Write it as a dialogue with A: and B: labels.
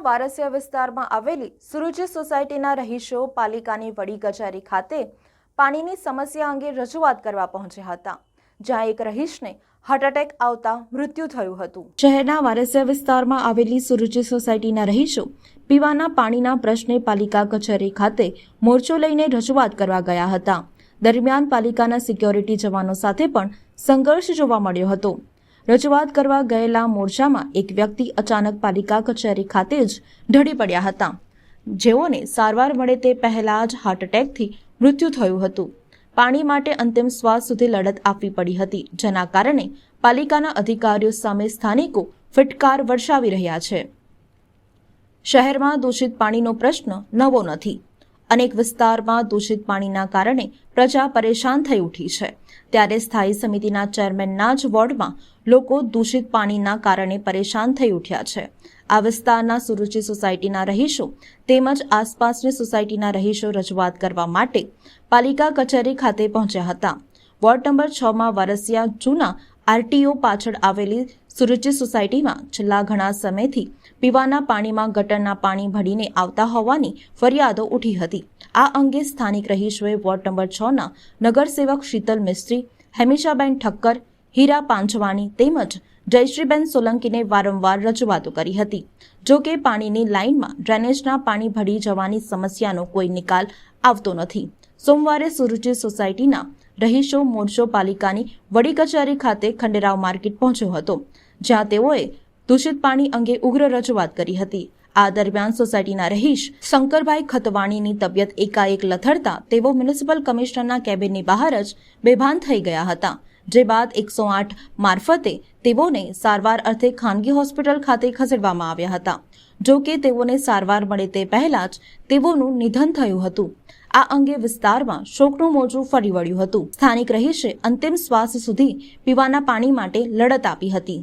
A: વારસિયા વિસ્તારમાં આવેલી સુરુચિ સોસાયટીના રહીશો પાલિકાની વડી કચેરી ખાતે પાણીની સમસ્યા અંગે રજૂઆત કરવા પહોંચ્યા હતા, જ્યાં એક રહીશને હાર્ટ એટેક આવતા મૃત્યુ થયું હતું। શહેરના વારસિયા વિસ્તારમાં આવેલી સુરુચિ સોસાયટીના રહીશો પીવાના પાણીના પ્રશ્ને પાલિકા કચેરી ખાતે મોરચો લઈને રજૂઆત કરવા ગયા હતા। દરમિયાન પાલિકાના સિક્યોરિટી જવાનો સાથે પણ સંઘર્ષ જોવા મળ્યો હતો। રજૂઆત કરવા ગયેલા મોરચામાં એક વ્યક્તિ અચાનક પાલિકા કચેરી ખાતે જ ઢળી પડ્યા હતા, જેઓને સારવાર મળે તે પહેલા જ હાર્ટ એટેકથી મૃત્યુ થયું હતું। પાણી માટે અંતિમ શ્વાસ સુધી લડત આપવી પડી હતી, જેના કારણે પાલિકાના અધિકારીઓ સામે સ્થાનિકો ફટકાર વર્ષાવી રહ્યા છે। શહેરમાં દૂષિત પાણીનો પ્રશ્ન નવો નથી। અનેક વિસ્તારમાં દૂષિત પાણીના કારણે પ્રજા પરેશાન થઈ ઉઠી છે, ત્યારે સ્થાયી સમિતિના ચેરમેનના જ વોર્ડમાં લોકો દૂષિત પાણીના કારણે પરેશાન થઈ ઉઠ્યા છે। આ વિસ્તારના સુરુચિ સોસાયટીના રહીશો તેમજ આસપાસની સોસાયટીના રહીશો રજૂઆત કરવા માટે પાલિકા કચેરી ખાતે પહોંચ્યા હતા। વોર્ડ નંબર 6માં વારસિયા જૂના આરટીઓ પાછળ આવેલી સુરુચિ સોસાયટીમાં છેલ્લા ઘણા સમયથી પીવાના પાણીમાં ગટરના પાણી ભળીને આવતા હોવાની ફરિયાદો ઉઠી હતી। આ અંગે સ્થાનિક રહીશોએ વોર્ડ નંબર 6ના નગરસેવક શીતલ મિસ્ત્રી, હેમિશાબેન ઠક્કર, હીરા પાંચવાણી તેમજ જયશ્રીબેન સોલંકીને વારંવાર રજૂઆતો કરી હતી। જો કે પાણીની લાઇનમાં ડ્રેનેજના પાણી ભળી જવાની સમસ્યાનો કોઈ નિકાલ આવતો નથી। સોમવારે સુરુચિ સોસાયટીના રહીશો મોરચો પાલિકાની વડી કચેરી ખાતે ખંડેરાવ માર્કેટ પહોંચ્યો હતો, જ્યાં તેઓએ દૂષિત પાણી અંગે ઉગ્ર રજૂઆત કરી હતી। આ દરમિયાન સોસાયટીના રહીશ શંકરભાઈ ખતવાણીની તબિયત એકાએક લથડતા તેઓ મ્યુનિસિપલ કમિશનરના કેબિનની બહાર જ બેભાન થઈ ગયા હતા, જે બાદ 108 મારફતે તેઓને સારવાર અર્થે ખાનગી હોસ્પિટલ ખાતે ખસેડવામાં આવ્યા હતા। જો કે તેઓને સારવાર મળે તે પહેલા જ તેઓનું નિધન થયું હતું। આ અંગે વિસ્તારમાં શોકનું મોજું ફરી વળ્યું હતું। સ્થાનિક રહીશે અંતિમ શ્વાસ સુધી પીવાના પાણી માટે લડત આપી હતી।